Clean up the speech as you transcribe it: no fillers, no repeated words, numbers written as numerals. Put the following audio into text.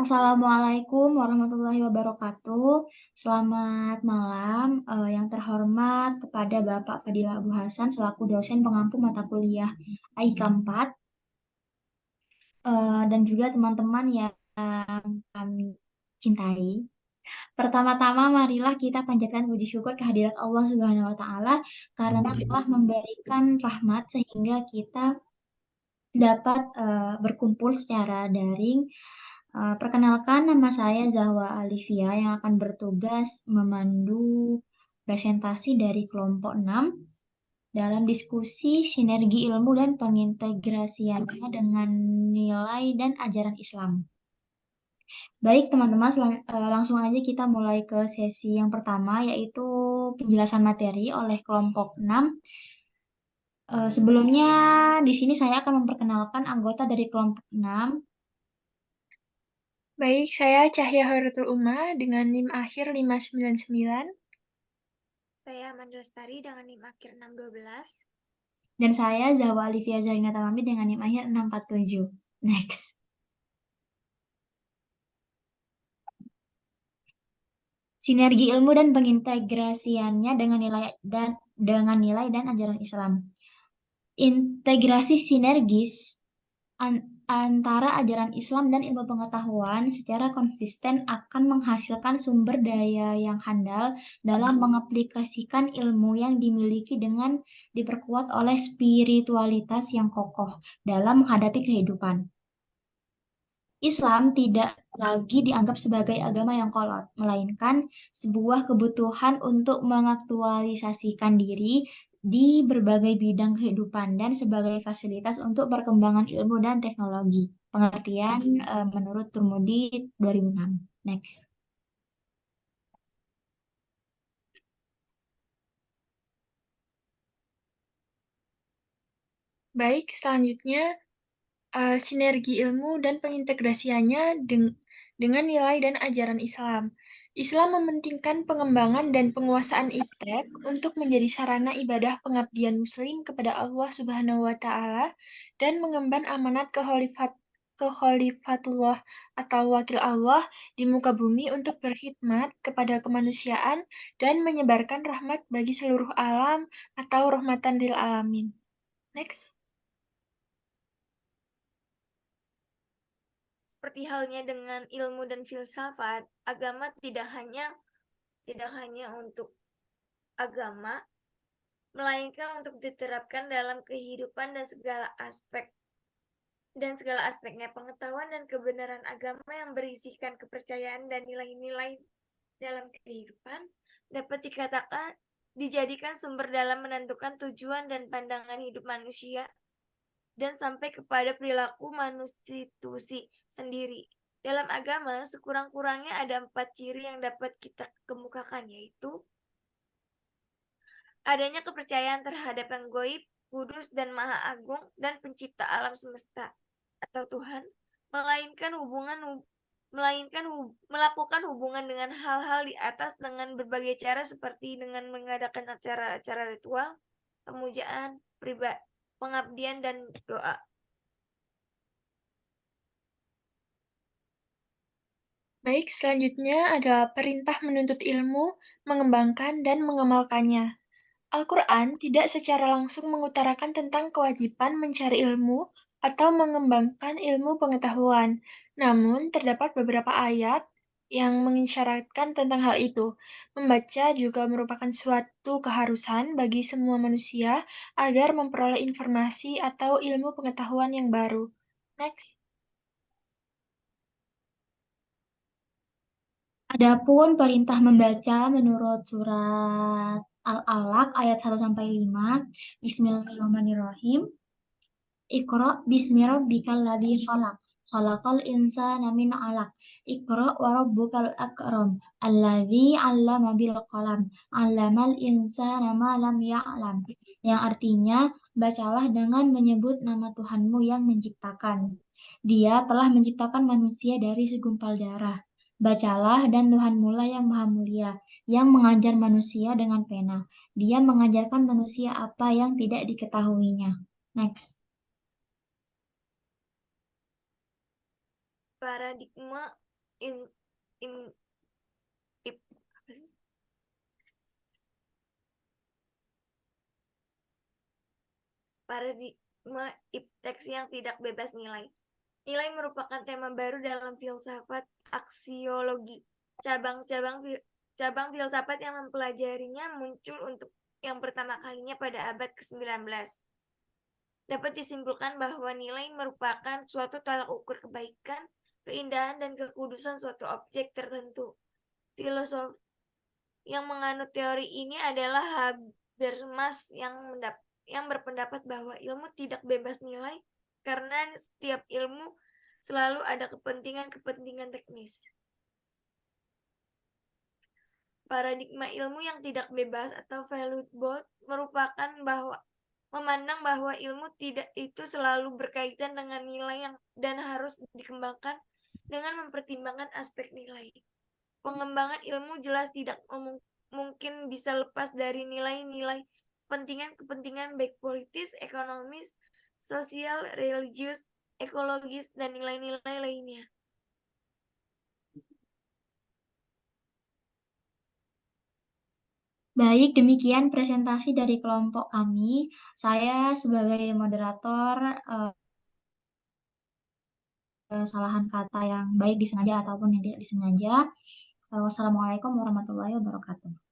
Assalamualaikum warahmatullahi wabarakatuh. Selamat malam, yang terhormat kepada Bapak Fadilah Abu Hasan selaku dosen pengampu mata kuliah AIK 4, dan juga teman-teman yang kami cintai. Pertama-tama marilah kita panjatkan puji syukur kehadirat Allah Subhanahu wa taala karena telah memberikan rahmat sehingga kita dapat berkumpul secara daring. Perkenalkan, nama saya Zahwa Alivia yang akan bertugas memandu presentasi dari kelompok 6 dalam diskusi sinergi ilmu dan pengintegrasiannya dengan nilai dan ajaran Islam. Baik teman-teman, langsung aja kita mulai ke sesi yang pertama, yaitu penjelasan materi oleh kelompok 6. Sebelumnya di sini saya akan memperkenalkan anggota dari kelompok 6. Baik, saya Cahya Hoiratul Uma dengan NIM akhir 599. Saya Amanda Lestari dengan NIM akhir 612. Dan saya Zahwa Alivia Zarina Tamami dengan NIM akhir 647. Next. Sinergi ilmu dan pengintegrasiannya dengan nilai dan ajaran Islam. Integrasi sinergis antara ajaran Islam dan ilmu pengetahuan secara konsisten akan menghasilkan sumber daya yang handal dalam mengaplikasikan ilmu yang dimiliki dengan diperkuat oleh spiritualitas yang kokoh dalam menghadapi kehidupan. Islam tidak lagi dianggap sebagai agama yang kolot, melainkan sebuah kebutuhan untuk mengaktualisasikan diri di berbagai bidang kehidupan dan sebagai fasilitas untuk perkembangan ilmu dan teknologi. Pengertian menurut Turmudi 2006. Next. Baik, selanjutnya sinergi ilmu dan pengintegrasiannya dengan nilai dan ajaran Islam. Islam mementingkan pengembangan dan penguasaan iptek untuk menjadi sarana ibadah pengabdian Muslim kepada Allah Subhanahu wa Ta'ala dan mengemban amanat kekhalifatullah atau wakil Allah di muka bumi untuk berkhidmat kepada kemanusiaan dan menyebarkan rahmat bagi seluruh alam atau rahmatan lil alamin. Next. Seperti halnya dengan ilmu dan filsafat, agama tidak hanya untuk agama, melainkan untuk diterapkan dalam kehidupan dan segala aspeknya. Pengetahuan dan kebenaran agama yang berisikan kepercayaan dan nilai-nilai dalam kehidupan dapat dijadikan sumber dalam menentukan tujuan dan pandangan hidup manusia dan sampai kepada perilaku manustitusi sendiri. Dalam agama, sekurang-kurangnya ada 4 ciri yang dapat kita kemukakan, yaitu adanya kepercayaan terhadap yang gaib, kudus dan maha agung dan pencipta alam semesta atau Tuhan, melakukan hubungan dengan hal-hal di atas dengan berbagai cara seperti dengan mengadakan acara-acara ritual, pemujaan, pengabdian dan doa. Baik, selanjutnya adalah perintah menuntut ilmu, mengembangkan, dan mengamalkannya. Al-Quran tidak secara langsung mengutarakan tentang kewajiban mencari ilmu atau mengembangkan ilmu pengetahuan. Namun, terdapat beberapa ayat yang mengisyaratkan tentang hal itu. Membaca juga merupakan suatu keharusan bagi semua manusia agar memperoleh informasi atau ilmu pengetahuan yang baru. Next. Adapun perintah membaca menurut surat Al-Alaq ayat 1-5, Bismillahirrahmanirrahim. Iqra bismi rabbikal ladzi khalaq. Khalaqal insana min 'alaq. Iqra wa rabbukal akram. Alladzi 'allama bil qalam. 'Allamal insana ma lam ya'lam. Yang artinya, bacalah dengan menyebut nama Tuhanmu yang menciptakan. Dia telah menciptakan manusia dari segumpal darah. Bacalah dan Tuhanmu lah yang maha mulia, yang mengajar manusia dengan pena. Dia mengajarkan manusia apa yang tidak diketahuinya. Next. Paradigma in, in, ip, apa sih? Paradigma ipteks yang tidak bebas nilai. Nilai merupakan tema baru dalam filsafat aksiologi. Cabang filsafat yang mempelajarinya muncul untuk yang pertama kalinya pada abad ke-19. Dapat disimpulkan bahwa nilai merupakan suatu tolak ukur kebaikan, keindahan, dan kekudusan suatu objek tertentu. Filosof yang menganut teori ini adalah Habermas yang berpendapat bahwa ilmu tidak bebas nilai karena setiap ilmu selalu ada kepentingan-kepentingan teknis. Paradigma ilmu yang tidak bebas atau valued both merupakan memandang bahwa ilmu tidak itu selalu berkaitan dengan nilai dan harus dikembangkan dengan mempertimbangkan aspek nilai. Pengembangan ilmu jelas tidak mungkin bisa lepas dari nilai-nilai kepentingan baik politis, ekonomis, sosial, religius, ekologis, dan nilai-nilai lainnya. Baik, demikian presentasi dari kelompok kami. Saya sebagai moderator, kesalahan kata yang baik disengaja ataupun yang tidak disengaja. Wassalamualaikum warahmatullahi wabarakatuh.